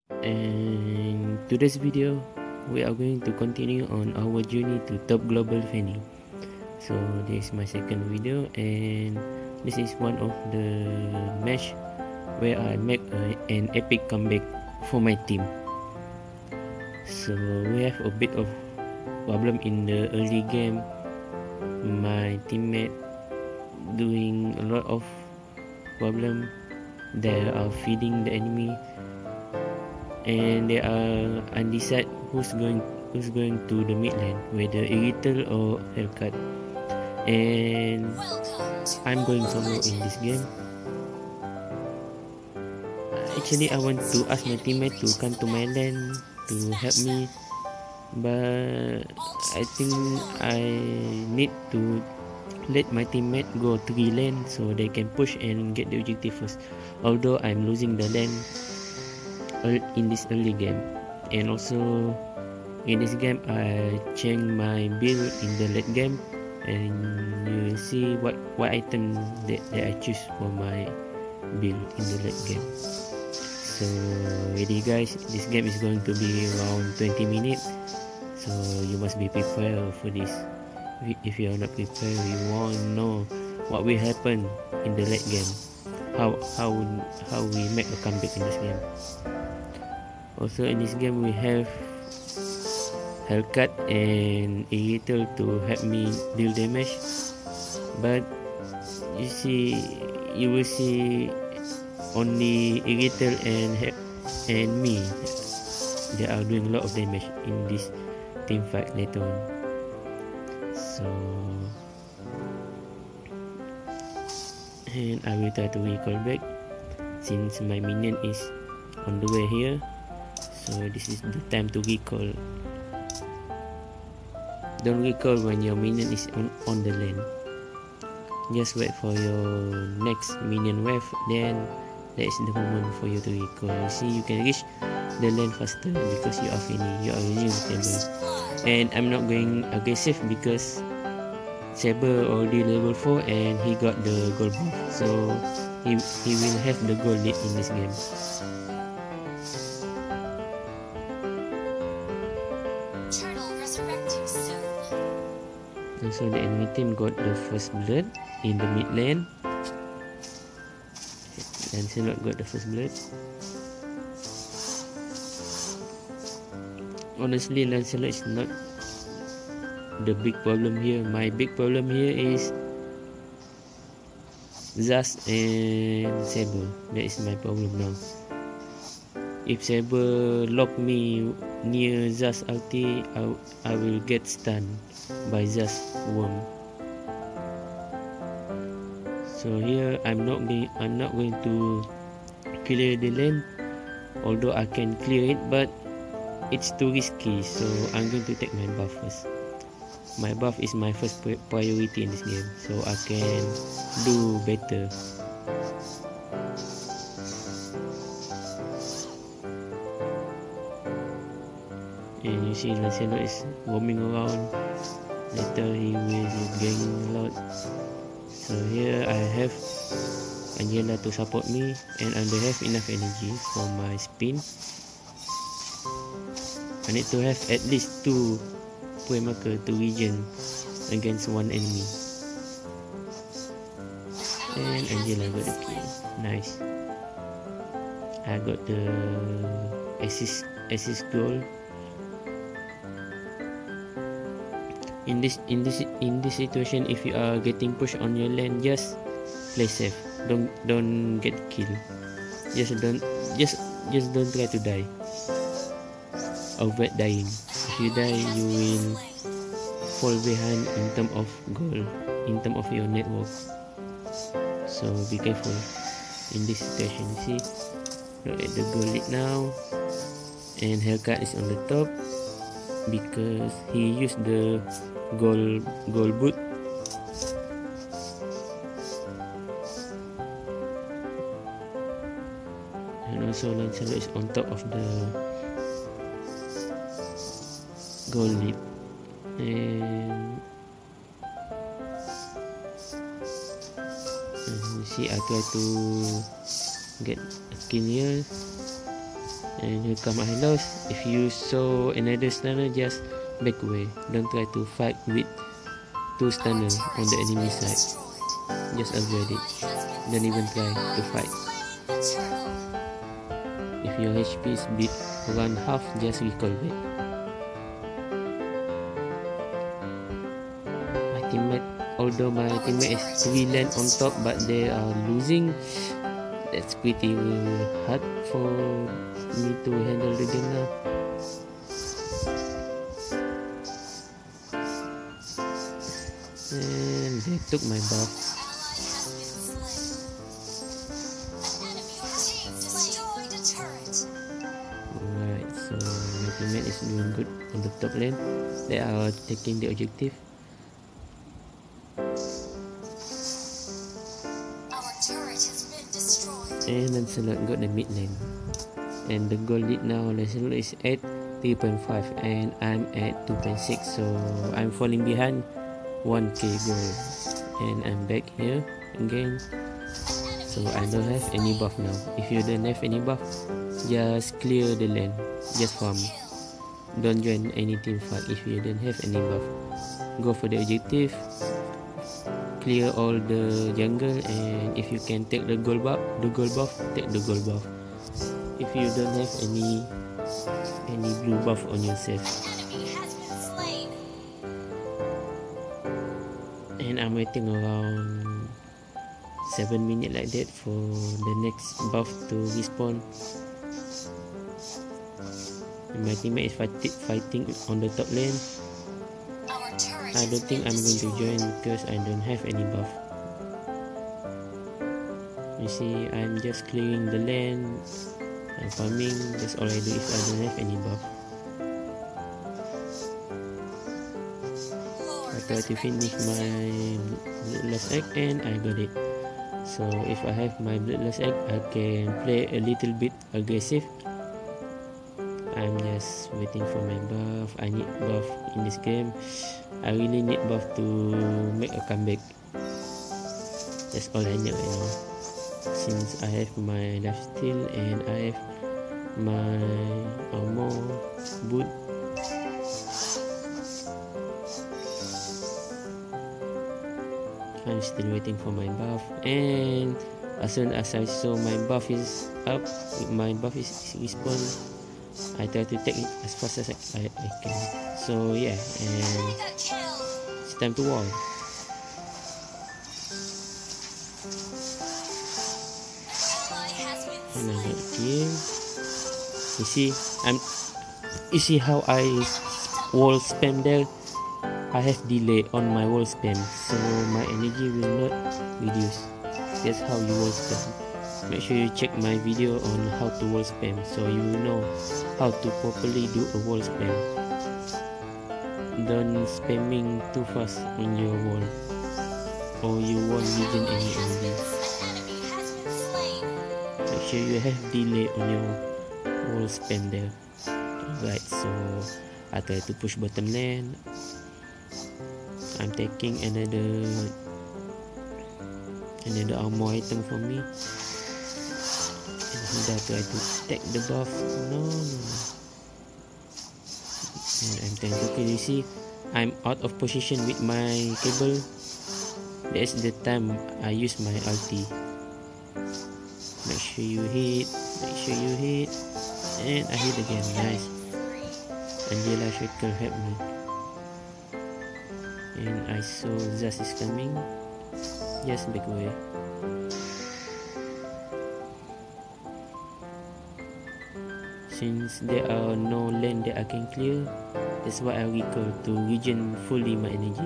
And today's video, we are going to continue on our journey to top global Fanny. So this is my second video, and this is one of the match where I make an epic comeback for my team. So we have a bit of problem in the early game. My teammate doing a lot of problem. They are feeding the enemy, and they are undecided who's going to the mid lane, whether Irrital or Haircut. And I'm going solo in this game. Actually, I want to ask my teammate to come to my lane to help me, but I think I need to let my teammate go 3 lane so they can push and get the objective first, although I'm losing the lane in this early game. And also in this game I change my build in the late game, and you will see what item that I choose for my build in the late game. So ready guys, this game is going to be around 20 minutes, so you must be prepared for this. If you are not prepared, you won't know what will happen in the late game, how we make a comeback in this game. Also in this game we have Hellcat and Irrital to help me deal damage, but you will see only Irrital and me, they are doing a lot of damage in this team fight later on. So, and I will try to recall back since my minion is on the way here. So this is the time to recall. Don't recall when your minion is on the lane. Just wait for your next minion wave, then that is the moment for you to recall. You see, you can reach the lane faster because you are Fanny, you are using Saber. And I'm not going aggressive because Saber already level 4 and he got the gold buff, so he will have the gold lead in this game. And so the enemy team got the first blood in the mid lane. Lancelot got the first blood. Honestly, Lancelot is not the big problem here. My big problem here is Zas and Saber. That is my problem now. If Saber lock me near Zas ulti, I will get stunned by Zas worm. So here I'm not going to clear the lane, although I can clear it, but it's too risky, so I'm going to take my buff first. My buff is my first priority in this game, so I can do better. And you see Lancelot is roaming around. Later he will gain a lot. So here I have Angela to support me, and I don't have enough energy for my spin. I need to have at least 2 point marker to regen against one enemy. And Angela got the kill. Nice. I got the assist goal. In this situation, if you are getting pushed on your lane, just play safe. Don't get killed. Just don't try to die. Avoid dying. If you die, you will fall behind in terms of goal, in terms of your network. So be careful in this situation. See, look at the goal lead now, and Hellcat is on the top because he used the gold boot. And also Lancelot is on top of the gold lead. And you see, I try to get a kill here. And here come I lost. If you saw another stunner, just back away. Don't try to fight with 2 stunner on the enemy side. Just avoid it. Don't even try to fight. If your HP is bit around half, just recall back. Although my teammate is 3 land on top, but they are losing, that's pretty hard for me to handle the game now. And they took my buff. Alright, so my teammate is doing good on the top lane. They are taking the objective. And Lancelot got the mid lane. And the goal lead now, Lancelot is at 3.5 and I'm at 2.6, so I'm falling behind 1k goal. And I'm back here again, so I don't have any buff now. If you don't have any buff, just clear the lane, just farm. Don't join any team fight if you don't have any buff. Go for the objective, clear all the jungle, and if you can take the gold buff, take the gold buff. If you don't have any blue buff on yourself. And I'm waiting around 7 minutes like that for the next buff to respawn. And my teammate is fighting on the top lane. I don't think I'm going to join because I don't have any buff. You see, I'm just clearing the lane, I'm farming, that's all I do if I don't have any buff. I try to finish my bloodlust egg and I got it. So if I have my bloodlust egg, I can play a little bit aggressive. I'm just waiting for my buff. I need buff in this game. I really need buff to make a comeback. That's all I need right now. Since I have my lifesteal and I have my armor boot. I'm still waiting for my buff, and as soon as I saw my buff is up, my buff is respawned, I try to take it as fast as I can. So yeah, and it's time to wall. And I got the kill. You see how I wall spam there? I have delay on my wall spam, so my energy will not reduce. That's how you wall spam. Make sure you check my video on how to wall spam, so you will know how to properly do a wall spam. Don't spamming too fast on your wall, or you won't regen any enemy. Make sure you have delay on your wall spam there. Alright, so I try to push bottom lane. I'm taking another armor item for me. And Hilda try to take the buff. No. And I'm trying to kill. You see, I'm out of position with my cable. That's the time I use my ulti. Make sure you hit. And I hit again. Nice. Angela Shaker help me. And I saw Zaz is coming. Just back away. Since there are no lane that I can clear, that's why I recall to regen fully my energy.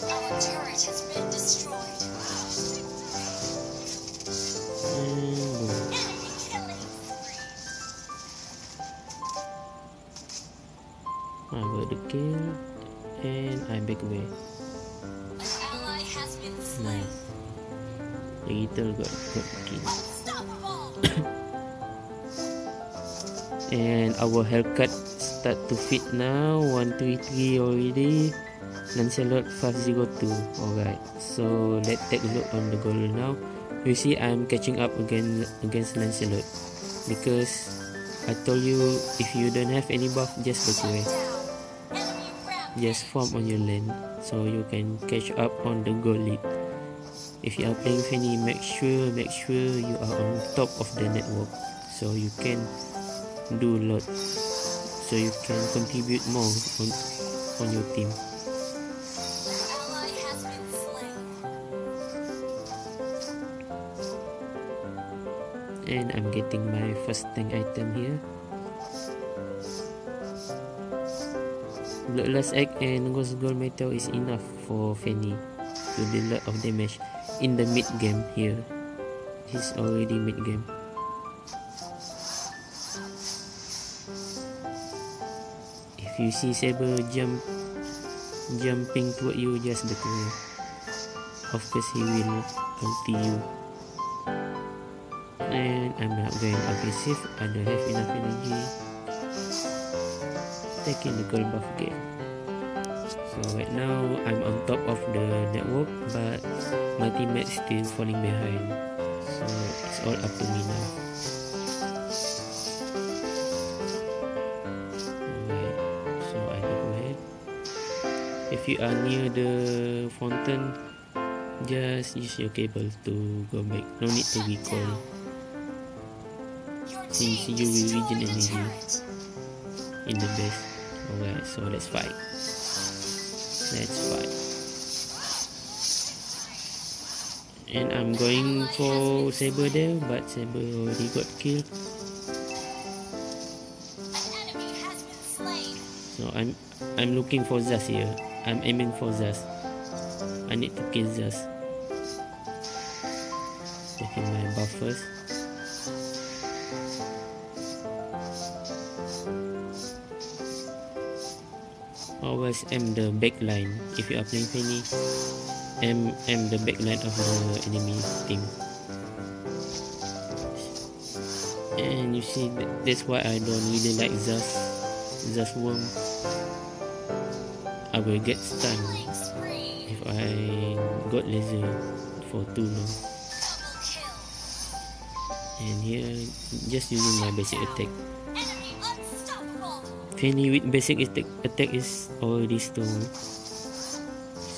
Our turret has been destroyed. I got the kill and I back away. Nice. The Little got the kill. And our haircut start to fit now. 133 already. Lancelot 502. Alright. So let's take a look on the goal now. You see I'm catching up again against Lancelot, because I told you if you don't have any buff, just back away. Just farm on your lane so you can catch up on the goal lead. If you are playing Fanny, make sure you are on top of the network so you can do a lot, so you can contribute more on your team. And I'm getting my first tank item here. Bloodlust Egg and Ghost Gold Metal is enough for Fanny to deal a lot of damage in the mid game here. He's already mid game. If you see Saber jumping toward you, just back away. Of course he will ulti you. And I'm not going aggressive, I don't have enough energy. Taking the gold buff again. So right now I'm on top of the network, but my teammates still falling behind. So it's all up to me now. Alright, so I go ahead. If you are near the fountain, just use your cable to go back. No need to recall, since you will regen energy in the base. Alright, so let's fight. And I'm going for Saber there, but Saber already got killed. So I'm looking for Zas here. I'm aiming for Zas. I need to kill Zas. Taking my buff first. Always aim the back line. If you are playing Fanny, aim the back line of the enemy team. And you see, that's why I don't really like Zas worm. I will get stunned if I got laser for too long. And here, just using my basic attack. Fanny with basic attack is already strong,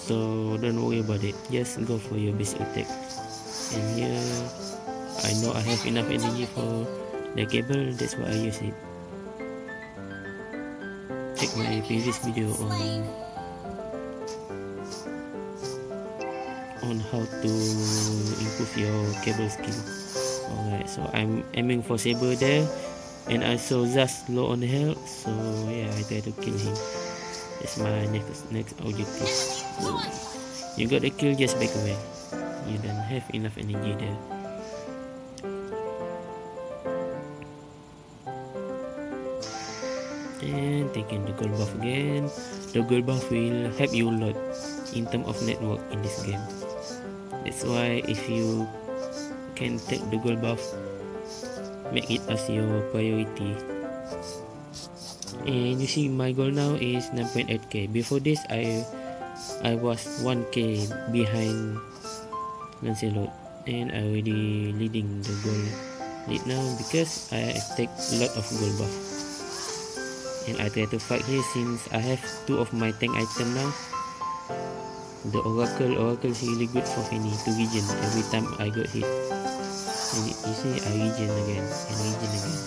so don't worry about it. Just go for your basic attack. And here, I know I have enough energy for the cable, that's why I use it. Check my previous video on how to improve your cable skill. Alright, so I'm aiming for Saber there. And I saw Zas low on health, so yeah, I try to kill him. That's my next objective. You got the kill, just back away. You don't have enough energy there. And taking the gold buff again. The gold buff will help you a lot in terms of network in this game. That's why if you can take the gold buff, make it as your priority. And you see my goal now is 9.8k. Before this I was 1k behind Lancelot, and I already leading the goal lead now because I take a lot of gold buff. And I try to fight here since I have 2 of my tank item now. The Oracle is really good for Fanny to regen every time I got hit. And you see, I regen again and regen again.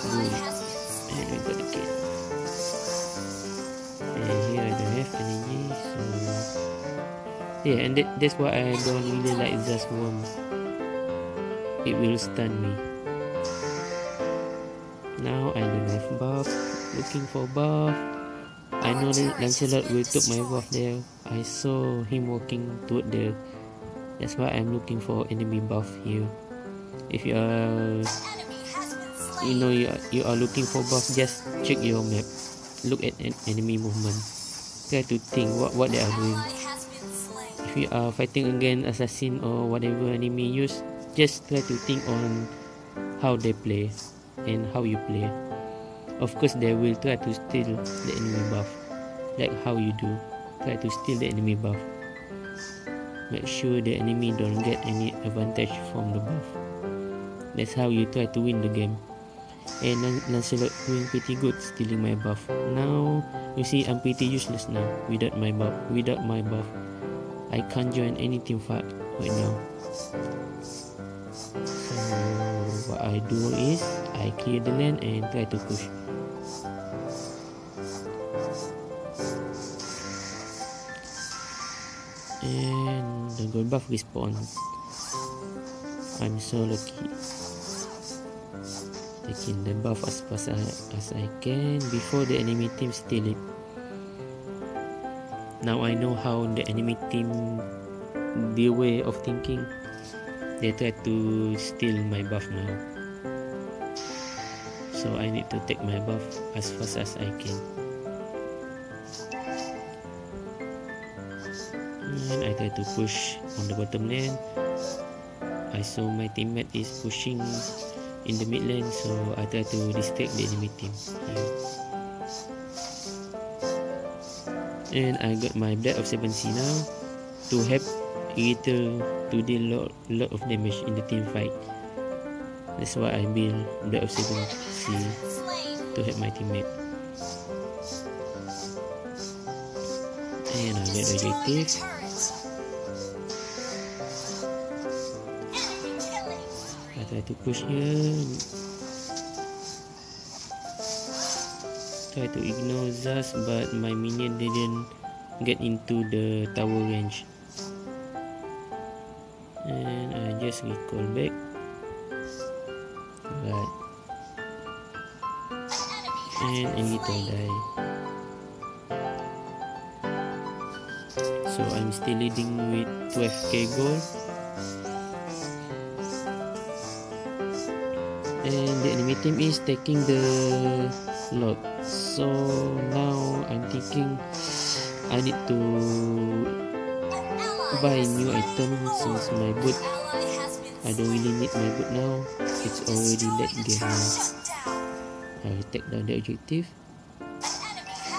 Boom. And we got the kill. And here I don't have energy, so yeah, and that's why I don't really like Zas worm. It will stun me. Now I don't have buff. Looking for buff. I know that Lancelot will take my buff there. I saw him walking toward there. That's why I'm looking for enemy buff here. If you are, you are looking for buff, just check your map. Look at enemy movement. Try to think what they are doing. If you are fighting against assassin or whatever enemy use, just try to think on how they play and how you play. Of course, they will try to steal the enemy buff, like how you do. Try to steal the enemy buff. make sure the enemy don't get any advantage from the buff. That's how you try to win the game. And Lancelot doing pretty good, stealing my buff. Now you see I'm pretty useless now without my buff. I can't join any team fight right now. So what I do is I clear the lane and try to push. And the gold buff respawns. I'm so lucky. Taking the buff as fast as I can before the enemy team steal it. Now I know how the enemy team, their way of thinking. They try to steal my buff now. So I need to take my buff as fast as I can. And I try to push on the bottom lane. I saw my teammate is pushing in the mid lane, so I try to distract the enemy team here. And I got my Blade of 7C now to help Irithel to deal lot of damage in the team fight. That's why I build Blade of 7C to help my teammate. And I get the objective. I try to push here. Try to ignore Zaz, but my minion didn't get into the tower range. And I just recall back. Right. And Irithel die. So I'm still leading with 12k gold. And the enemy team is taking the lot. So now I'm thinking I need to buy new item since my boot, I don't really need my boot now. It's already late game now. I will take down the objective.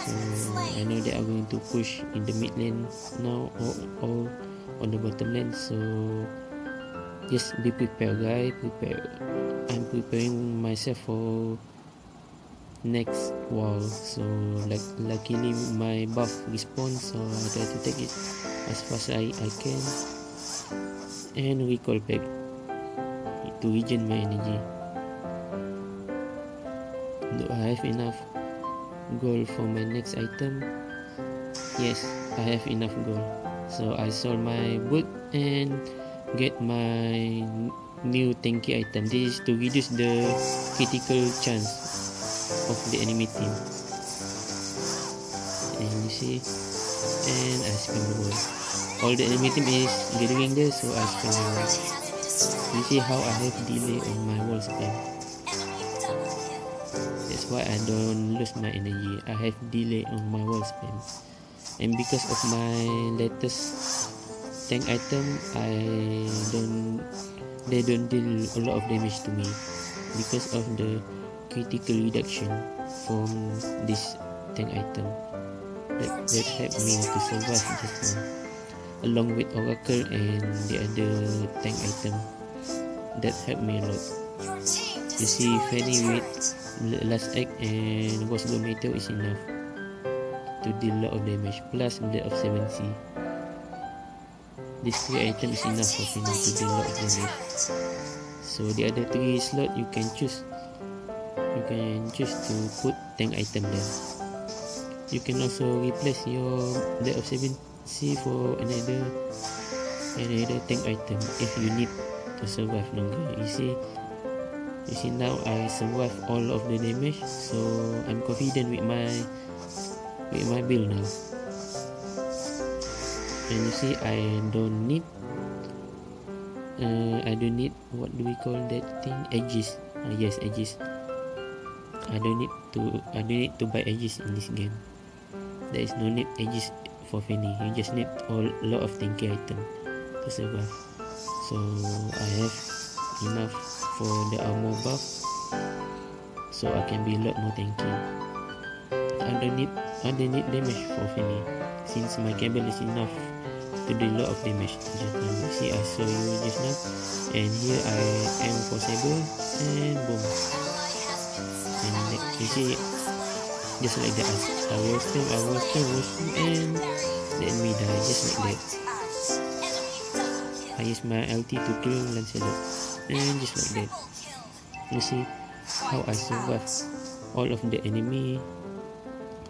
So I know they are going to push in the mid lane now or on the bottom lane. So just be prepared, guys. I'm preparing myself for next wall. So luckily my buff responds, so I try to take it as fast as I can and recall back to regen my energy. Do I have enough gold for my next item? Yes, I have enough gold. So I sold my boot and get my new tanky item. This is to reduce the critical chance of the enemy team. And you see, and I spend the gold. All the enemy team is gathering there, so I spend the gold. You see how I have delay on my wall spam. That's why I don't lose my energy. I have delay on my wall spam. And because of my latest tank item, they don't deal a lot of damage to me because of the critical reduction from this tank item. That helped me to survive just now, along with Oracle and the other tank item. That helped me a lot. You see, Fanny with last act and Ghost Gold Meteor is enough to deal a lot of damage, plus Blade of 7C. These 3 items is enough for Fanny to deal a lot of damage. So the other 3 slot you can choose. You can choose to put tank item there. You can also replace your Blade of 7C for another tank item if you need to survive longer. You see now I survive all of the damage, so I'm confident with my build now. And you see I don't need what do we call that thing, edges. Yes, edges. I don't need to buy edges in this game. There is no need edges for Fanny. You just need a lot of tanky item to survive. So I have enough for the armor buff, so I can be a lot more tanky. I don't need damage for Fanny since my cable is enough to to do a lot of damage just now. You see, I saw you just now, and here I am for saber, and boom. And you see, just like that, I will spam, and the enemy die just like that. I use my LT to kill Lancelot, and just like that. You see how I survive all of the enemy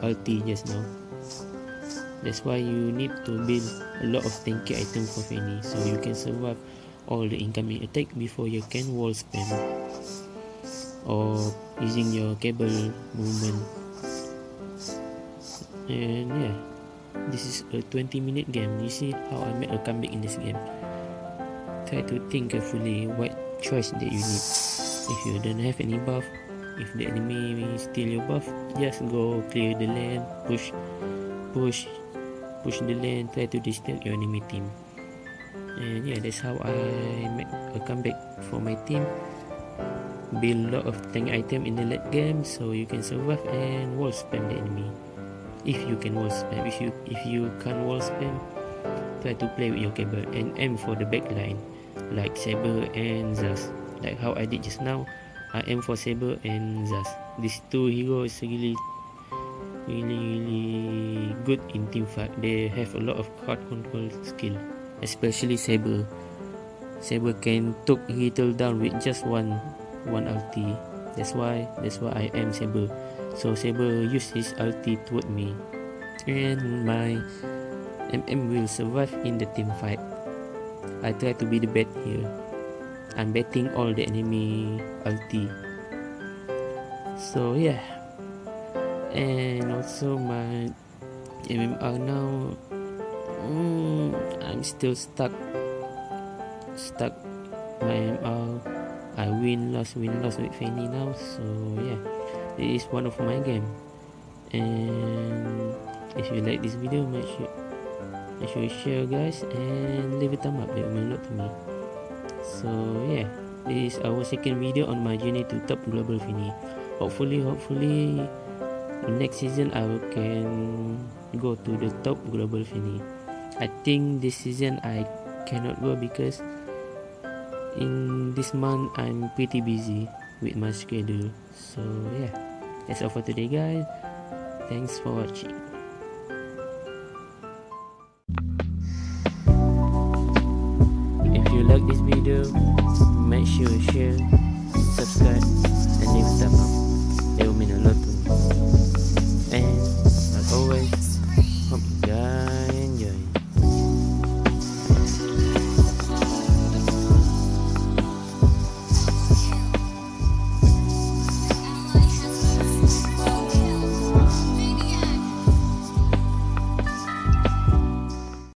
ulti just now. That's why you need to build a lot of tanky items for Fanny, so you can survive all the incoming attack before you can wall spam or using your cable movement. And yeah, this is a 20-minute game. You see how I made a comeback in this game. Try to think carefully what choice that you need. If you don't have any buff, if the enemy steal your buff, just go clear the lane, push the lane, try to distract your enemy team. And yeah, that's how I make a comeback for my team. Build a lot of tank item in the late game so you can survive and wall spam the enemy. If you can wall spam, if you can't wall spam, try to play with your cable and aim for the back line like Saber and Zaz. Like how I did just now, I aim for Saber and Zaz. These two heroes really good in team fight. They have a lot of card control skill, especially Saber. Saber can took Hitler down with just one ulti. That's why I aim Saber. So Saber use his ulti toward me, and my MM will survive in the team fight. I try to be the bet here. I'm betting all the enemy ulti. So yeah. And also my MMR now, I'm still stuck my MMR. I win loss with Fanny now. So yeah, it is one of my game. And if you like this video, make sure you share guys, and leave a thumb up. That will mean a lot to me. So yeah, this is our second video on my journey to top global Fanny. Hopefully next season I can go to the top global Fanny. I think this season I cannot go because in this month I'm pretty busy with my schedule. So yeah, that's all for today guys. Thanks for watching. If you like this video, make sure you share, subscribe, and leave a thumb up.